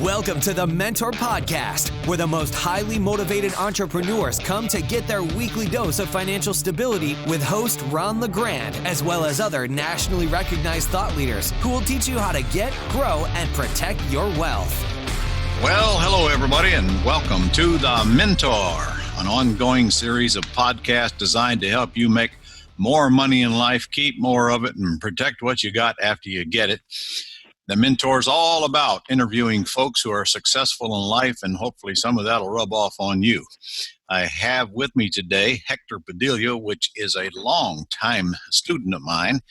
Welcome to the Mentor Podcast, where the most highly motivated entrepreneurs come to get their weekly dose of financial stability with host LeGrand, as well as other nationally recognized thought leaders who will teach you how to get, grow, and protect your wealth. Well, hello, everybody, and welcome to The Mentor, an ongoing series of podcasts designed to help you make more money in life, keep more of it, and protect what you got after you get it. The Mentor is all about interviewing folks who are successful in life, and hopefully some of that will rub off on you. I have with me today Hector Padilla, which is a long-time student of mine.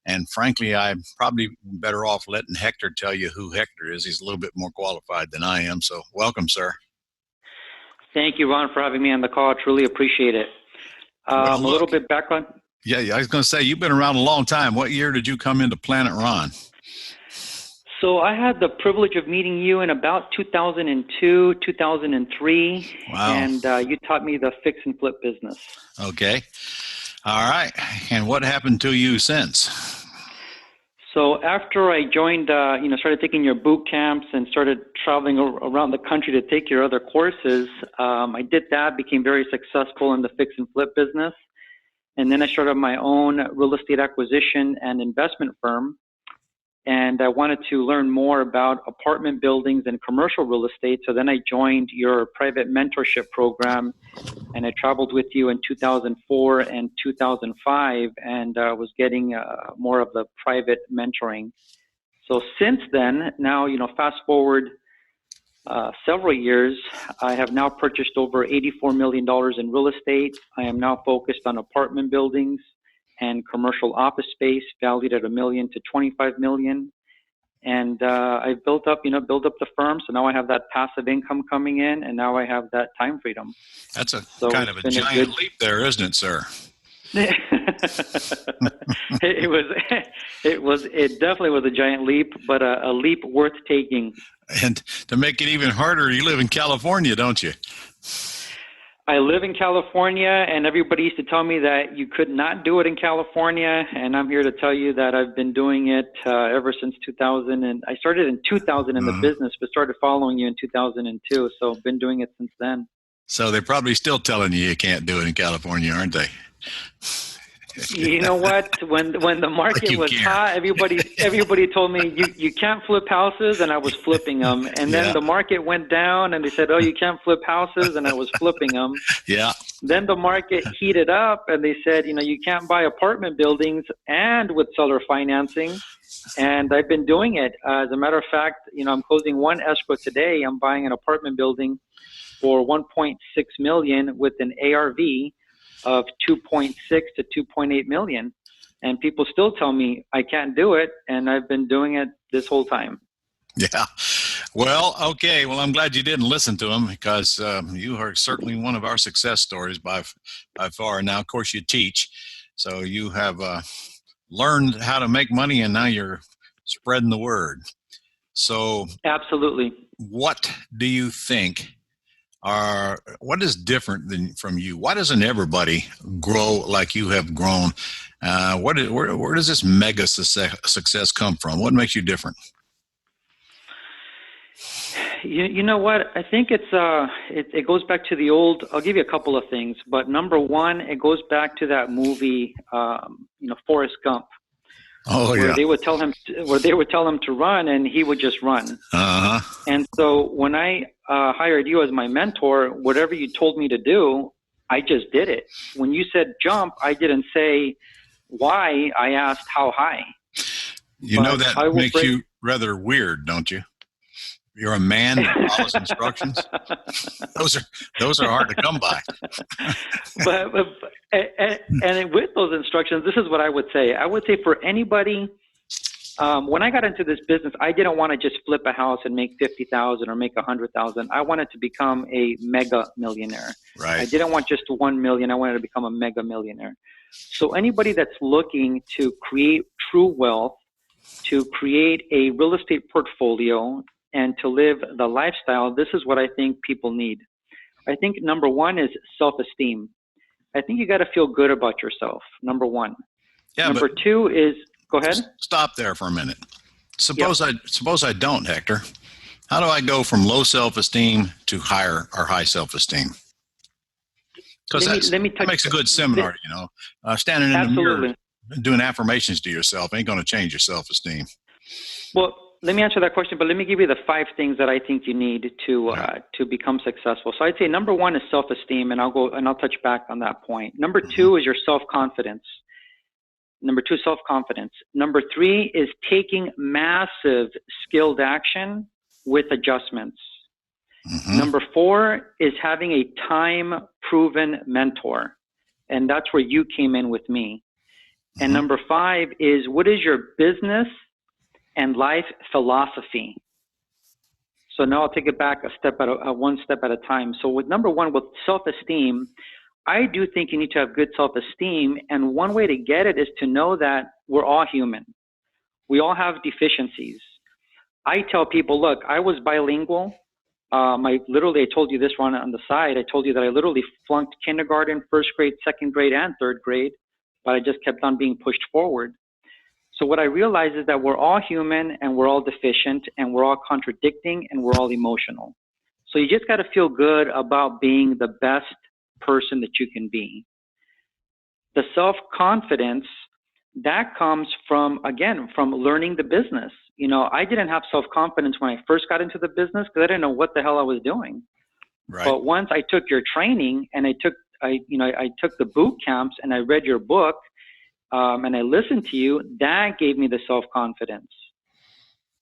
And frankly, I'm probably better off letting Hector tell you who Hector is. He's a little bit more qualified than I am. So welcome, sir. Thank you, Ron, for having me on the call. I truly appreciate it. A little bit background. Yeah, I was going to say, you've been around a long time. What year did you come into Planet Ron? So I had the privilege of meeting you in about 2002, 2003. Wow. And you taught me the fix and flip business. Okay. All right. And what happened to you since? So after I joined, started taking your boot camps and started traveling around the country to take your other courses, I did that, became very successful in the fix and flip business. And then I started my own real estate acquisition and investment firm. And I wanted to learn more about apartment buildings and commercial real estate. So then I joined your private mentorship program, and I traveled with you in 2004 and 2005, and was getting more of the private mentoring. So since then, now, fast forward several years, I have now purchased over $84 million in real estate. I am now focused on apartment buildings and commercial office space valued at $1 million to $25 million. And I've built up the firm. So now I have that passive income coming in, and now I have that time freedom. That's kind of a giant leap there, isn't it, sir? It definitely was a giant leap, but a leap worth taking. And to make it even harder, you live in California, don't you? I live in California, and everybody used to tell me that you could not do it in California, and I'm here to tell you that I've been doing it ever since 2000. And I started in 2000 in the business, but started following you in 2002, so I've been doing it since then. So they're probably still telling you can't do it in California, aren't they? You know what? When the market was hot, everybody told me you can't flip houses, and I was flipping them. And then the market went down, and they said, "Oh, you can't flip houses," and I was flipping them. Yeah. Then the market heated up, and they said, you can't buy apartment buildings and with seller financing. And I've been doing it. As a matter of fact, I'm closing one escrow today. I'm buying an apartment building for $1.6 million with an ARV of 2.6 to 2.8 million. And people still tell me I can't do it. And I've been doing it this whole time. Yeah. Well, okay. Well, I'm glad you didn't listen to them, because you are certainly one of our success stories by far. Now, of course, you teach. So you have learned how to make money, and now you're spreading the word. So absolutely. What do you think what is different from you? Why doesn't everybody grow like you have grown? Where does this mega success come from? What makes you different? You know what? I think it goes back to the old. I'll give you a couple of things, but number one, it goes back to that movie, Forrest Gump. Oh, yeah. Where they would tell him to run, and he would just run. Uh-huh. And so when I hired you as my mentor, whatever you told me to do, I just did it. When you said jump, I didn't say why. I asked how high. That makes you rather weird, don't you? You're a man that follows instructions. Those are hard to come by. but with those instructions, this is what I would say. I would say for anybody, when I got into this business, I didn't want to just flip a house and make $50,000 or make $100,000. I wanted to become a mega millionaire. Right. I didn't want just 1 million. I wanted to become a mega millionaire. So anybody that's looking to create true wealth, to create a real estate portfolio, and to live the lifestyle, this is what I think people need. I think number one is self-esteem. I think you got to feel good about yourself, number one. Yeah, number two is, go ahead. Stop there for a minute. Suppose I don't, Hector. How do I go from low self-esteem to higher or high self-esteem? Because that makes a good seminar, standing in the mirror, doing affirmations to yourself ain't going to change your self-esteem. Well, let me answer that question, but let me give you the 5 things that I think you need to become successful. So I'd say number 1 is self-esteem, and I'll touch back on that point. Number 2 is your self-confidence. Number 2, self-confidence. Number 3 is taking massive skilled action with adjustments. Number 4 is having a time-proven mentor, and that's where you came in with me. And number 5 is, what is your business and life philosophy? So now I'll take it back one step at a time. So with number 1, with self-esteem, I do think you need to have good self-esteem, and one way to get it is to know that we're all human. We all have deficiencies. I tell people, look, I was bilingual. I told you this one on the side. I told you that I literally flunked kindergarten, first grade, second grade, and third grade, but I just kept on being pushed forward. So what I realize is that we're all human and we're all deficient and we're all contradicting and we're all emotional. So you just got to feel good about being the best person that you can be. The self-confidence, that comes from learning the business. I didn't have self-confidence when I first got into the business because I didn't know what the hell I was doing. Right. But once I took your training and I took the boot camps and I read your book, and I listened to you, that gave me the self-confidence.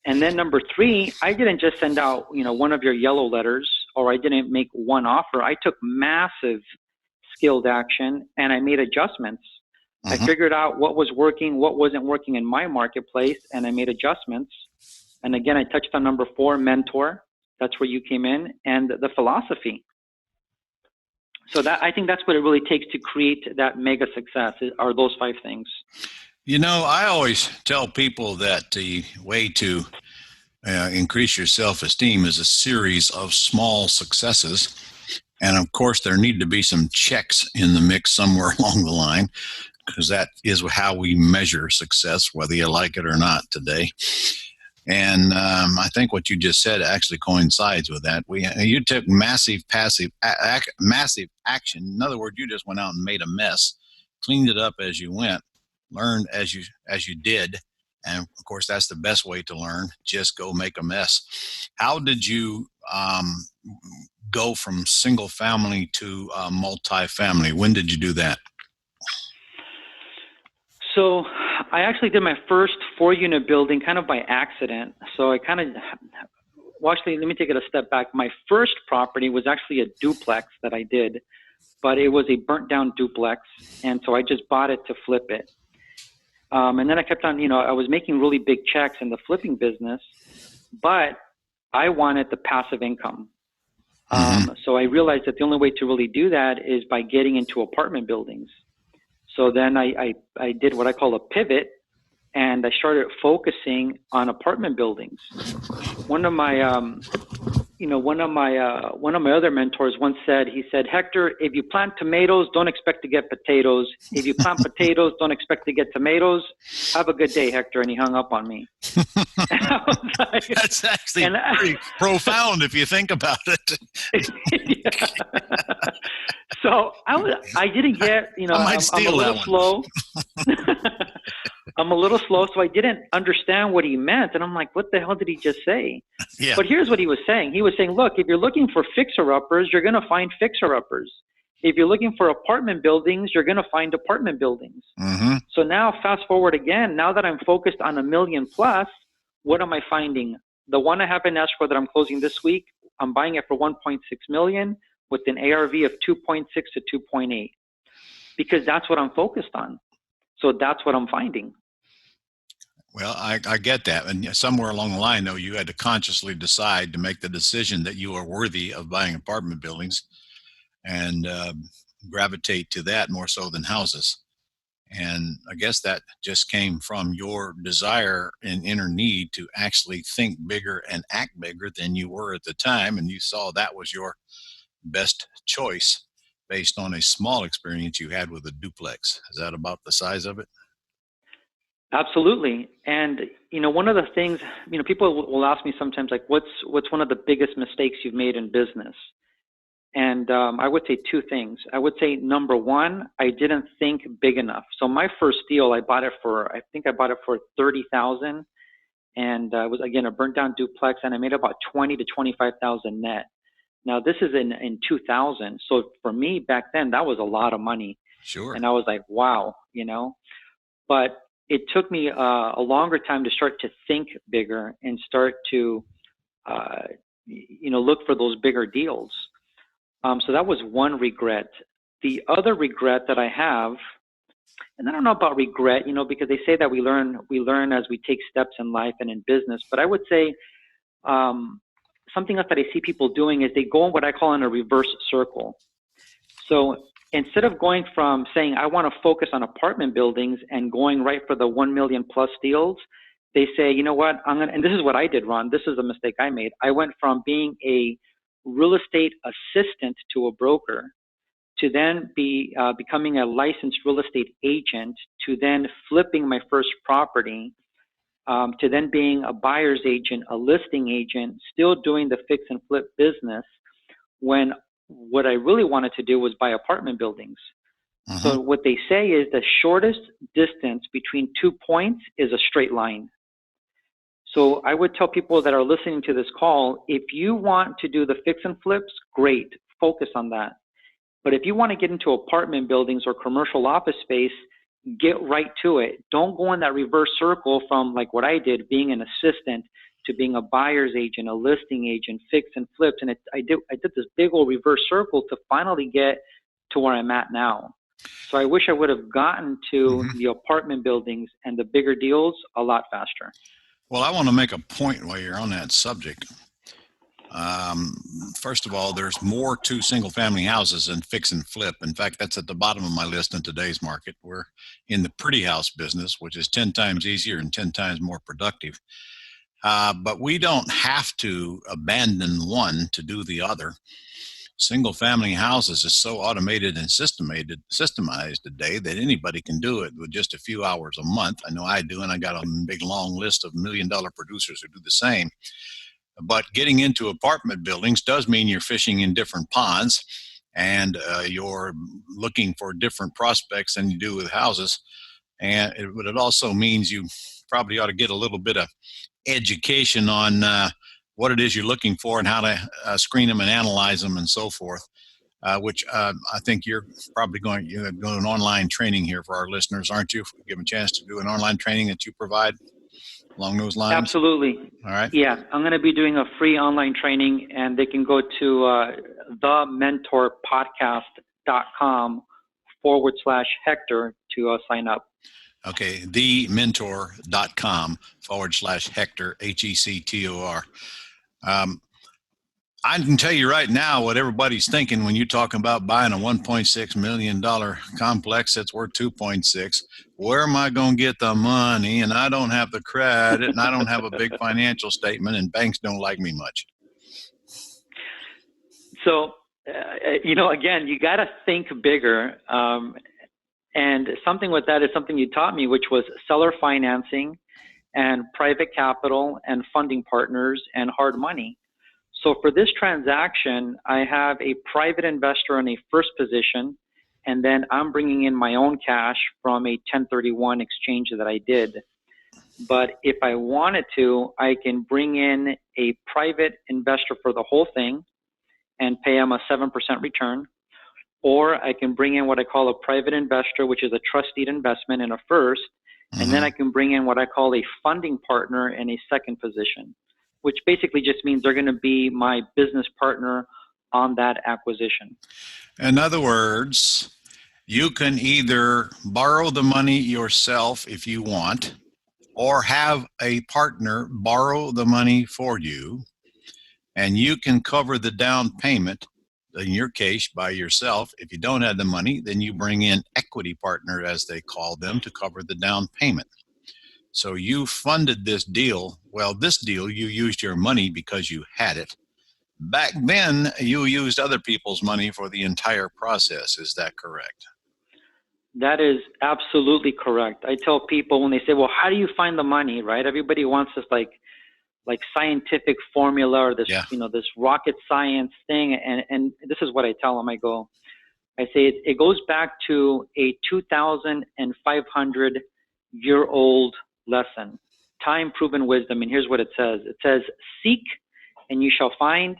And then number 3, I didn't just send out, one of your yellow letters, or I didn't make one offer. I took massive skilled action and I made adjustments. I figured out what was working, what wasn't working in my marketplace, and I made adjustments. And again, I touched on number 4, mentor. That's where you came in, and the philosophy. So I think that's what it really takes to create that mega success, are those 5 things. I always tell people that the way to increase your self-esteem is a series of small successes. And of course, there need to be some checks in the mix somewhere along the line, because that is how we measure success, whether you like it or not today. And I think what you just said actually coincides with that. You took massive action. In other words, you just went out and made a mess, cleaned it up as you went, learned as you did. And of course, that's the best way to learn. Just go make a mess. How did you go from single family to multifamily? When did you do that? So I actually did my first 4-unit building kind of by accident. So let me take it a step back. My first property was actually a duplex that I did, but it was a burnt down duplex. And so I just bought it to flip it. And then I kept on, I was making really big checks in the flipping business, but I wanted the passive income. So I realized that the only way to really do that is by getting into apartment buildings. So then I did what I call a pivot, and I started focusing on apartment buildings. One of my other mentors once said, he said, "Hector, if you plant tomatoes, don't expect to get potatoes. If you plant potatoes, don't expect to get tomatoes. Have a good day, Hector." And he hung up on me. Like, that's actually pretty profound if you think about it. Yeah. So I didn't get, I'm a little slow. I'm a little slow, so I didn't understand what he meant. And I'm like, what the hell did he just say? Yeah. But here's what he was saying. He was saying, look, if you're looking for fixer-uppers, you're going to find fixer-uppers. If you're looking for apartment buildings, you're going to find apartment buildings. So now fast forward again, now that I'm focused on $1 million plus, what am I finding? The one I have in escrow that I'm closing this week, I'm buying it for $1.6 million with an ARV of 2.6 to 2.8, because that's what I'm focused on. So that's what I'm finding. Well, I get that. And somewhere along the line, though, you had to consciously decide to make the decision that you are worthy of buying apartment buildings and gravitate to that more so than houses. And I guess that just came from your desire and inner need to actually think bigger and act bigger than you were at the time. And you saw that was your best choice based on a small experience you had with a duplex. Is that about the size of it? Absolutely. And, one of the things, people will ask me sometimes, like, what's one of the biggest mistakes you've made in business? And I would say two things. I would say, number one, I didn't think big enough. So my first deal, I think I bought it for 30,000, and it was, again, a burnt down duplex, and I made about 20 to 25,000 net. Now this is in 2000. So for me back then, that was a lot of money. Sure. And I was like, wow, but it took me a longer time to start to think bigger and start to, look for those bigger deals. So that was one regret. The other regret that I have, and I don't know about regret, because they say that we learn as we take steps in life and in business. But I would say something else that I see people doing is they go in what I call in a reverse circle. So instead of going from saying, I want to focus on apartment buildings and going right for the 1 million plus deals, they say, you know what, and this is what I did, Ron. This is a mistake I made. I went from being a real estate assistant to a broker to then becoming a licensed real estate agent, to then flipping my first property, to then being a buyer's agent, a listing agent, still doing the fix and flip business, when what I really wanted to do was buy apartment buildings. So what they say is the shortest distance between 2 points is a straight line. So I would tell people that are listening to this call, if you want to do the fix and flips, great, focus on that. But if you want to get into apartment buildings or commercial office space, get right to it. Don't go in that reverse circle from, like what I did, being an assistant to being a buyer's agent, a listing agent, fix and flips. And I did this big old reverse circle to finally get to where I'm at now. So I wish I would have gotten to the apartment buildings and the bigger deals a lot faster. Well, I want to make a point while you're on that subject. First of all, there's more to single family houses than fix and flip. In fact, that's at the bottom of my list in today's market. We're in the pretty house business, which is 10 times easier and 10 times more productive. But we don't have to abandon one to do the other. Single family houses is so automated and systemized today that anybody can do it with just a few hours a month. I know I do, and I got a big long list of $1 million producers who do the same. But getting into apartment buildings does mean you're fishing in different ponds, and you're looking for different prospects than you do with houses. And it also means you probably ought to get a little bit of education on what it is you're looking for and how to screen them and analyze them and so forth, which I think you're probably going to do an online training here for our listeners, aren't you? Give them a chance to do an online training that you provide along those lines? Absolutely. All right. Yeah, I'm going to be doing a free online training, and they can go to thementorpodcast.com/Hector to sign up. Okay, thementor.com/Hector, Hector. I can tell you right now what everybody's thinking when you're talking about buying a $1.6 million complex that's worth 2.6. Where am I going to get the money? And I don't have the credit, and I don't have a big financial statement, and banks don't like me much. So, again, you got to think bigger. And something with that is something you taught me, which was seller financing and private capital and funding partners and hard money. So for this transaction, I have a private investor in a first position, and then I'm bringing in my own cash from a 1031 exchange that I did. But if I wanted to, I can bring in a private investor for the whole thing and pay him a 7% return. Or I can bring in what I call a private investor, which is a trust deed investment in a first, and then I can bring in what I call a funding partner in a second position, which basically just means they're going to be my business partner on that acquisition. In other words, you can either borrow the money yourself if you want, or have a partner borrow the money for you, and you can cover the down payment, in your case, by yourself. If you don't have the money, then you bring in equity partner, as they call them, to cover the down payment. So you funded this deal. Well, this deal, you used your money because you had it. Back then, you used other people's money for the entire process. Is that correct? That is absolutely correct. I tell people when they say, well, how do you find the money, right? Everybody wants this like scientific formula or this, Yeah. this rocket science thing. And this is what I tell them. I say it goes back to a 2,500-year-old lesson, time proven wisdom. And here's what it says. It says, seek and you shall find,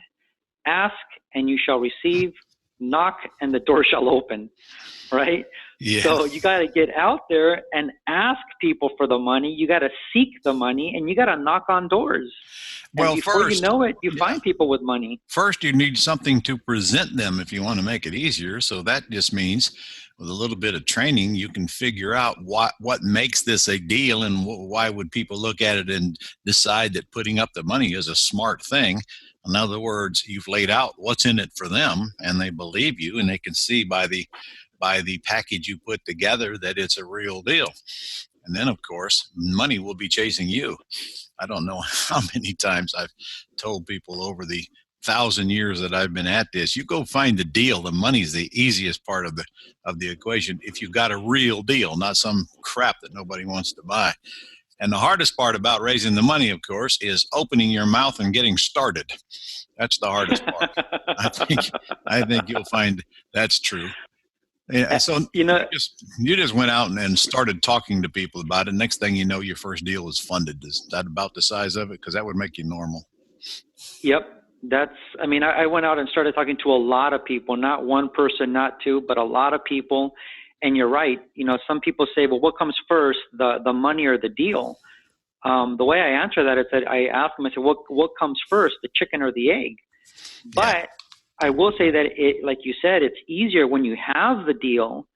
ask and you shall receive, knock and the door shall open, right? Yeah. So you got to get out there and ask people for the money. You got to seek the money and you got to knock on doors. Well, and before first, you know it, you find people with money. First, you need something to present them if you want to make it easier. So that just means with a little bit of training, you can figure out what makes this a deal and why would people look at it and decide that putting up the money is a smart thing. In other words, you've laid out what's in it for them and they believe you and they can see by the package you put together that it's a real deal. And then, of course, money will be chasing you. I don't know how many times I've told people over the 1,000 years that I've been at this, you go find the deal. The money's the easiest part of the equation if you've got a real deal, not some crap that nobody wants to buy. And the hardest part about raising the money, of course, is opening your mouth and getting started. That's the hardest part. I think you'll find that's true. Yeah, so you just went out and started talking to people about it. Next thing you know, your first deal is funded. Is that about the size of it? Because that would make you normal. Yep. I went out and started talking to a lot of people, not one person, not two, but a lot of people. And you're right. Some people say, well, what comes first, the money or the deal? The way I answer that is that I ask them, I say, what comes first, the chicken or the egg? But I will say that like you said, it's easier when you have the deal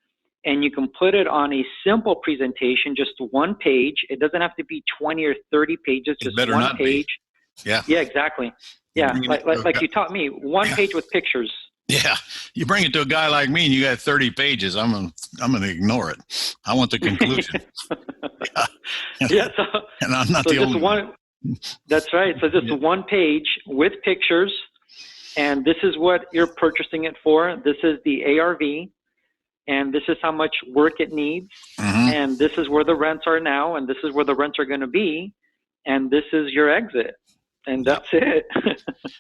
and you can put it on a simple presentation, just one page. It doesn't have to be 20 or 30 pages, just one page. Yeah. Yeah, exactly. Yeah. Like you taught me, one page with pictures. Yeah. You bring it to a guy like me and you got 30 pages. I'm going to ignore it. I want the conclusion. Yeah. So, and I'm not the only one. That's right. So just one page with pictures. And this is what you're purchasing it for. This is the ARV. And this is how much work it needs. Mm-hmm. And this is where the rents are now. And this is where the rents are going to be. And this is your exit. And that's it.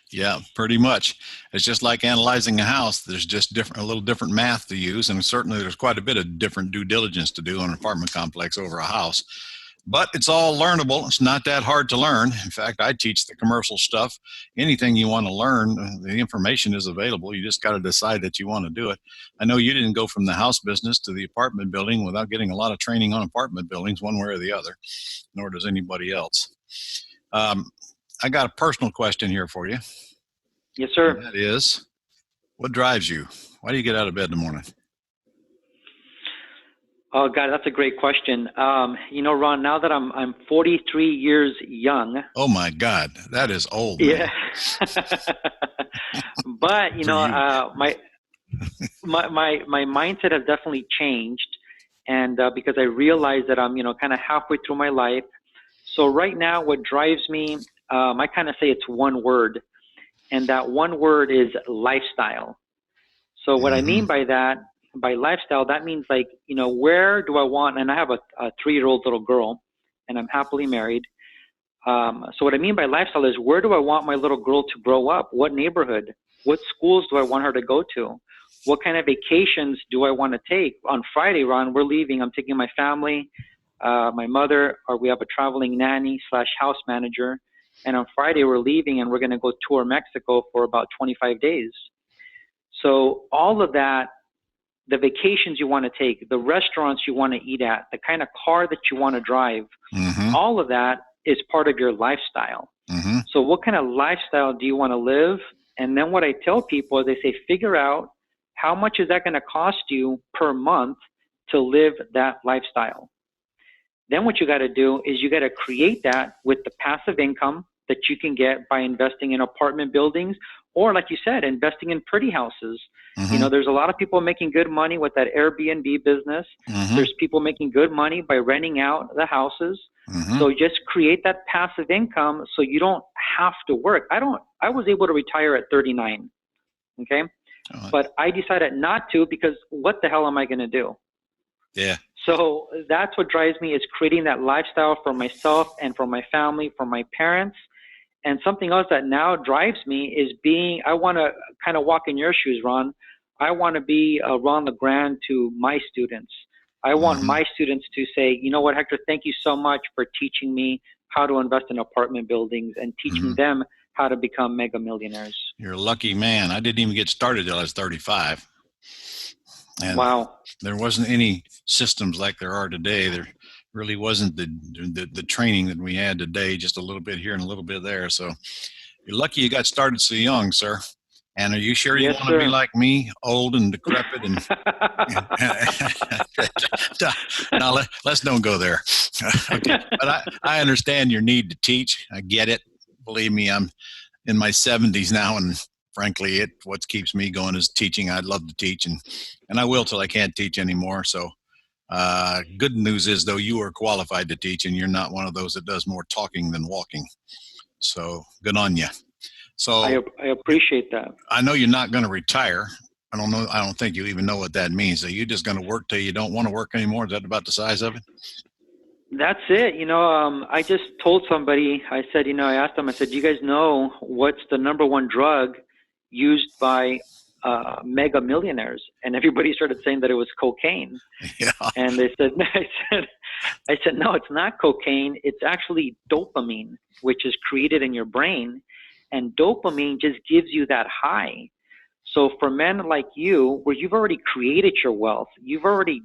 Yeah, pretty much. It's just like analyzing a house. There's just a little different math to use. And certainly there's quite a bit of different due diligence to do on an apartment complex over a house. But it's all learnable. It's not that hard to learn. In fact, I teach the commercial stuff. Anything you want to learn, the information is available. You just got to decide that you want to do it. I know you didn't go from the house business to the apartment building without getting a lot of training on apartment buildings one way or the other, nor does anybody else. I got a personal question here for you. Yes, sir. And that is, what drives you? Why do you get out of bed in the morning? Oh God, that's a great question. Ron, now that I'm 43 years young. Oh my God, that is old. Yeah. But my mindset has definitely changed, and because I realize that I'm kind of halfway through my life. So right now, what drives me, I kind of say it's one word, and that one word is lifestyle. So what I mean by that. By lifestyle, that means where do I want, and I have a 3-year-old little girl and I'm happily married. So what I mean by lifestyle is where do I want my little girl to grow up? What neighborhood? What schools do I want her to go to? What kind of vacations do I want to take? On Friday, Ron, we're leaving. I'm taking my family, my mother, or we have a traveling nanny / house manager. And on Friday, we're leaving and we're going to go tour Mexico for about 25 days. So all of that, the vacations you want to take, the restaurants you want to eat at, the kind of car that you want to drive, all of that is part of your lifestyle. Mm-hmm. So what kind of lifestyle do you want to live? And then what I tell people is they say, figure out how much is that going to cost you per month to live that lifestyle. Then what you got to do is you got to create that with the passive income that you can get by investing in apartment buildings, or like you said, investing in pretty houses. Mm-hmm. There's a lot of people making good money with that Airbnb business. Mm-hmm. There's people making good money by renting out the houses. Mm-hmm. So just create that passive income so you don't have to work. I was able to retire at 39. Okay. But I decided not to because what the hell am I going to do? Yeah. So that's what drives me, is creating that lifestyle for myself and for my family, for my parents. And something else that now drives me is I want to kind of walk in your shoes, Ron. I want to be Ron LeGrand to my students. I want Mm-hmm. my students to say, you know what, Hector, thank you so much for teaching me how to invest in apartment buildings and teaching Mm-hmm. them how to become mega millionaires. You're a lucky man. I didn't even get started till I was 35. And Wow. there wasn't any systems like there are today. There really wasn't the training that we had today, just a little bit here and a little bit there. So you're lucky you got started so young, sir. And are you sure you Yes, want to be sir. like me, old and decrepit? And no, let's don't go there. Okay. But I understand your need to teach. I get it. Believe me, I'm in my 70s now, and frankly, what keeps me going is teaching. I'd love to teach, and I will till I can't teach anymore. So good news is, though, you are qualified to teach, and you're not one of those that does more talking than walking. So good on you. So I appreciate that. I know you're not going to retire. I don't think you even know what that means. So you're just going to work till you don't want to work anymore? Is that about the size of it? That's it. I just told somebody, I said, I asked them, I said, do you guys know what's the number one drug used by mega millionaires? And everybody started saying that it was cocaine. Yeah. And they said, I said, no, it's not cocaine. It's actually dopamine, which is created in your brain. And dopamine just gives you that high. So for men like you, where you've already created your wealth, you've already,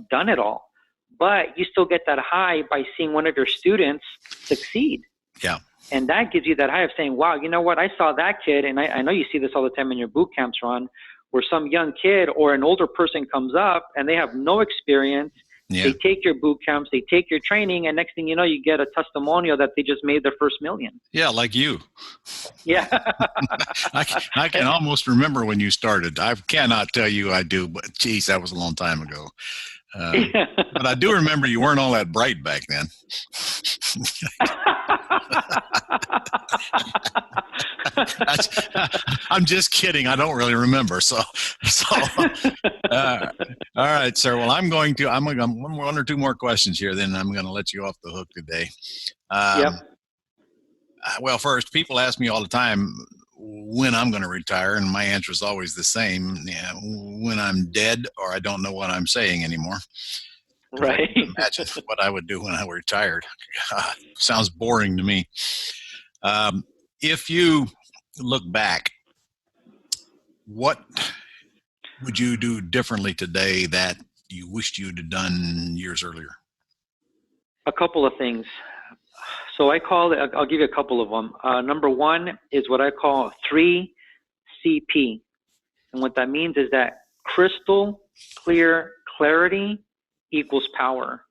done it all, but you still get that high by seeing one of your students succeed. Yeah. And that gives you that high of saying, wow, you know what? I saw that kid. And I know you see this all the time in your boot camps, Ron, where some young kid or an older person comes up and they have no experience. Yeah. They take your boot camps, they take your training, and next thing you know, you get a testimonial that they just made their first million. Yeah, like you. Yeah. I can almost remember when you started. I cannot tell you I do, but geez, that was a long time ago. But I do remember you weren't all that bright back then. I'm just kidding. I don't really remember. So all right, sir. Well, I'm one or two more questions here, then I'm going to let you off the hook today. Yep. Well, first, people ask me all the time when I'm going to retire, and my answer is always the same: when I'm dead, or I don't know what I'm saying anymore. Right. Imagine what I would do when I were retired. God, sounds boring to me. If you look back, what would you do differently today that you wished you'd have done years earlier? A couple of things. So I'll give you a couple of them. Number one is what I call 3CP. And what that means is that crystal clear clarity equals power.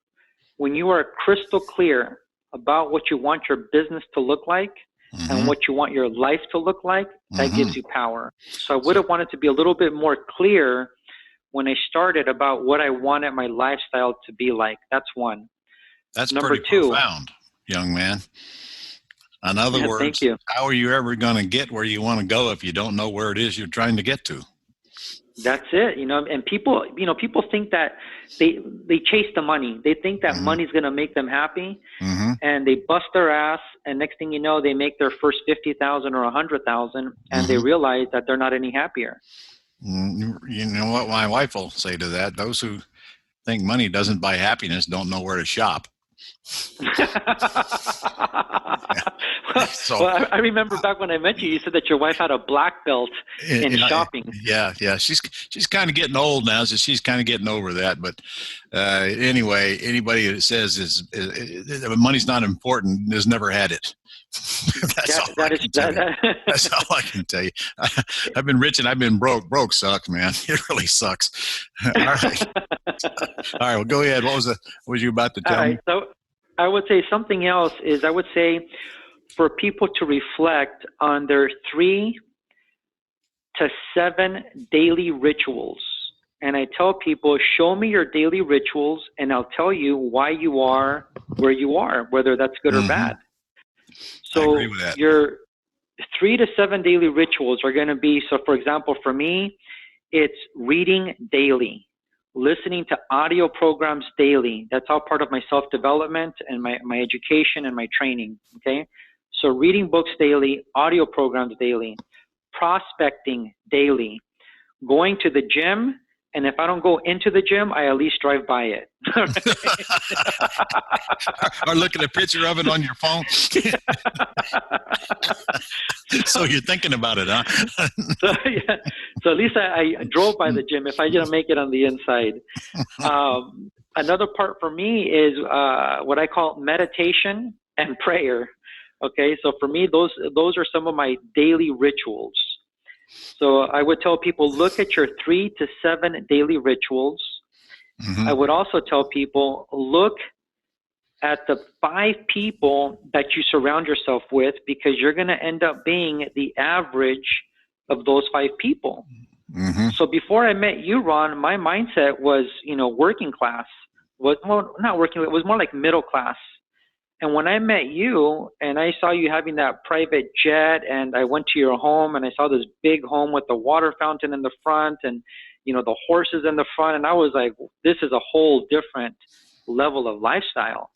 When you are crystal clear about what you want your business to look like, mm-hmm. and what you want your life to look like, that mm-hmm. gives you power. So I would have wanted to be a little bit more clear when I started about what I wanted my lifestyle to be like. That's one. That's Number pretty two, profound, young man. In other words, thank you. How are you ever going to get where you want to go if you don't know where it is you're trying to get to? That's it, and people think that they chase the money. They think that mm-hmm. money's going to make them happy, mm-hmm. and they bust their ass, and next thing you know, they make their first 50,000 or 100,000, and mm-hmm. they realize that they're not any happier. You know what my wife will say to that? Those who think money doesn't buy happiness don't know where to shop. Well, I remember back when I met you, you said that your wife had a black belt in shopping. Yeah. She's kind of getting old now, so she's kind of getting over that. But anyway, anybody that says money's not important has never had it. That's all I can tell you. I've been rich and I've been broke. Broke sucks, man. It really sucks. All right. Well, go ahead. What was you about to tell me? So I would say something else is I would say for people to reflect on their 3 to 7 daily rituals. And I tell people, show me your daily rituals and I'll tell you why you are where you are, whether that's good mm-hmm. or bad. So I agree with that. Your 3 to 7 daily rituals are going to be, so for example, for me, it's reading daily. listening to audio programs daily. That's all part of my self-development and my education and my training, okay? So reading books daily, audio programs daily, prospecting daily, going to the gym, and if I don't go into the gym, I at least drive by it. Or look at a picture of it on your phone. So you're thinking about it, huh? So at least I drove by the gym if I didn't make it on the inside. Another part for me is what I call meditation and prayer. Okay, so for me, those are some of my daily rituals. So I would tell people, look at your 3 to 7 daily rituals. Mm-hmm. I would also tell people, look at the 5 people that you surround yourself with, because you're going to end up being the average of those 5 people. Mm-hmm. So before I met you, Ron, my mindset was, working class. Not working, it was more like middle class. And when I met you and I saw you having that private jet, and I went to your home and I saw this big home with the water fountain in the front and, the horses in the front, and I was like, this is a whole different level of lifestyle.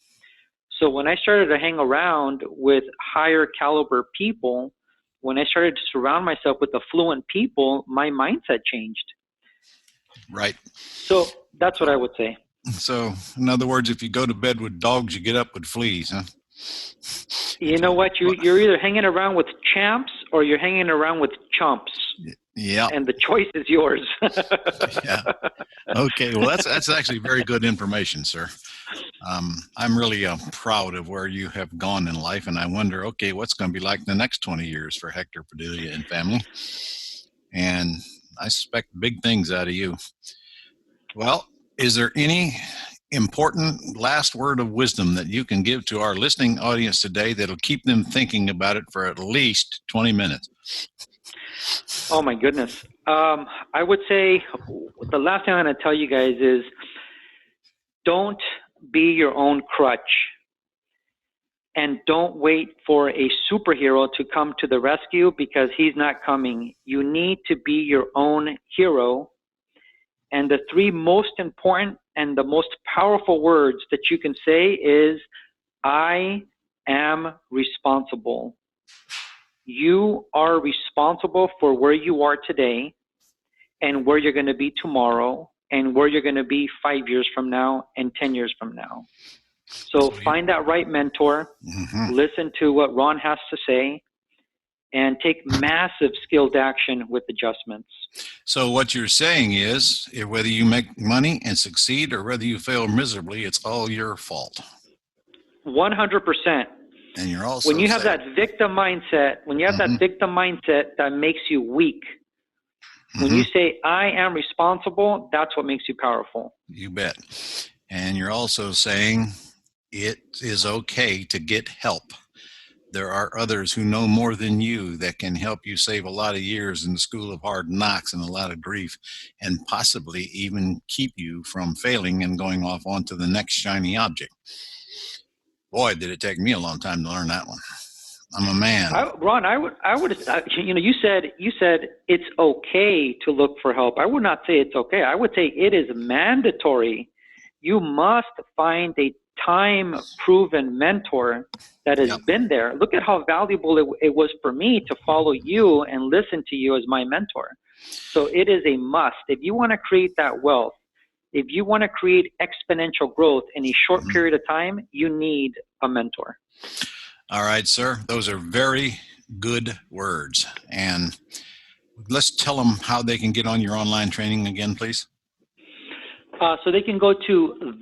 So when I started to hang around with higher caliber people, when I started to surround myself with affluent people, my mindset changed. Right. So that's what I would say. So, in other words, if you go to bed with dogs, you get up with fleas, huh? You know what? You're either hanging around with champs or you're hanging around with chumps. Yeah. And the choice is yours. Yeah. Okay. Well, that's actually very good information, sir. I'm really proud of where you have gone in life, and I wonder, okay, what's going to be like the next 20 years for Hector, Padilla, and family? And I suspect big things out of you. Well, is there any important last word of wisdom that you can give to our listening audience today that'll keep them thinking about it for at least 20 minutes? Oh, my goodness. I would say the last thing I'm going to tell you guys is don't be your own crutch, and don't wait for a superhero to come to the rescue, because he's not coming. You need to be your own hero. And the 3 most important and the most powerful words that you can say is, I am responsible. You are responsible for where you are today and where you're going to be tomorrow and where you're going to be 5 years from now and 10 years from now. So find that right mentor, listen to what Ron has to say, and take massive skilled action with adjustments. So what you're saying is, whether you make money and succeed or whether you fail miserably, it's all your fault. 100%. And you're also when you have that victim mindset, that makes you weak. When you say, I am responsible, that's what makes you powerful. You bet. And you're also saying it is okay to get help. There are others who know more than you that can help you save a lot of years in the school of hard knocks and a lot of grief, and possibly even keep you from failing and going off onto the next shiny object. Boy, did it take me a long time to learn that one. I'm a man. Ron, I would, you said it's okay to look for help. I would not say it's okay. I would say it is mandatory. You must find a time-proven mentor that has been there. Look at how valuable it was for me to follow you and listen to you as my mentor. So it is a must. If you want to create that wealth, if you want to create exponential growth in a short period of time, you need a mentor. All right, sir. Those are very good words. And let's tell them how they can get on your online training again, please. So they can go to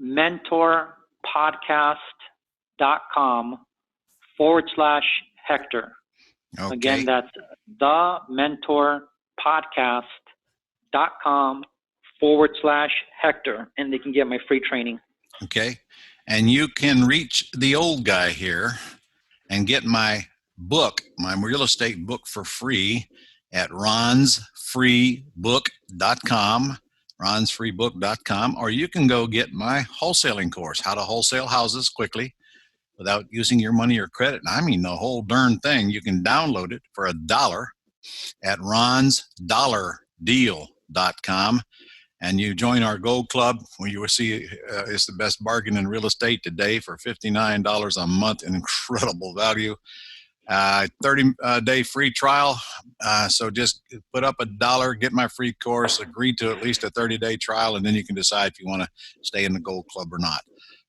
thementorpodcast.com/Hector. Okay. Again, that's thementorpodcast.com/Hector, and they can get my free training. Okay. And you can reach the old guy here and get my book, my real estate book, for free at ronsfreebook.com, ronsfreebook.com, or you can go get my wholesaling course, How to Wholesale Houses Quickly Without Using Your Money or Credit. I mean, the whole darn thing. You can download it for $1 at ronsdollardeal.com. and you join our Gold Club, where you will see it's the best bargain in real estate today for $59 a month, an incredible value. 30-day free trial. So just put up $1, get my free course, agree to at least a 30-day trial, and then you can decide if you want to stay in the Gold Club or not.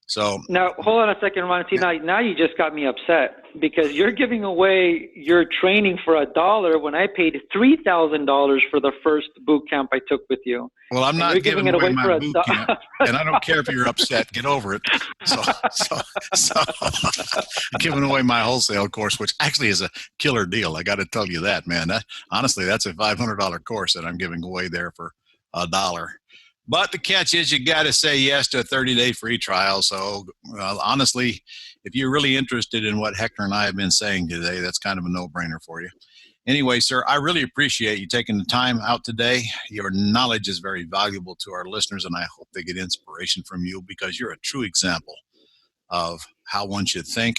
So now, hold on a second, Ron. See, now you just got me upset because you're giving away your training for $1 when I paid $3,000 for the first boot camp I took with you. Well, I'm not giving it away my boot camp, and I don't care if you're upset. Get over it. So I'm giving away my wholesale course, which actually is a killer deal. I got to tell you that, man. Honestly, that's a $500 course that I'm giving away there for $1. But the catch is you got to say yes to a 30-day free trial. So honestly, if you're really interested in what Hector and I have been saying today, that's kind of a no-brainer for you. Anyway, sir, I really appreciate you taking the time out today. Your knowledge is very valuable to our listeners, and I hope they get inspiration from you because you're a true example of how one should think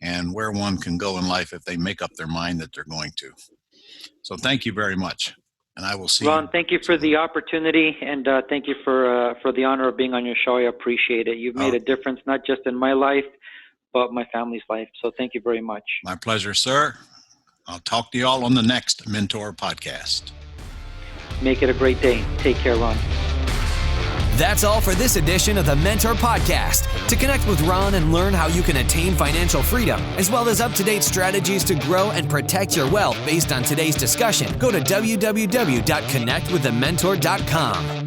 and where one can go in life if they make up their mind that they're going to. So thank you very much. And I will see Ron, you. thank you for the opportunity, and thank you for the honor of being on your show. I appreciate it. You've made a difference, not just in my life, but my family's life. So thank you very much. My pleasure, sir. I'll talk to you all on the next Mentor podcast. Make it a great day. Take care, Ron. That's all for this edition of the Mentor Podcast. To connect with Ron and learn how you can attain financial freedom, as well as up-to-date strategies to grow and protect your wealth based on today's discussion, go to www.connectwiththementor.com.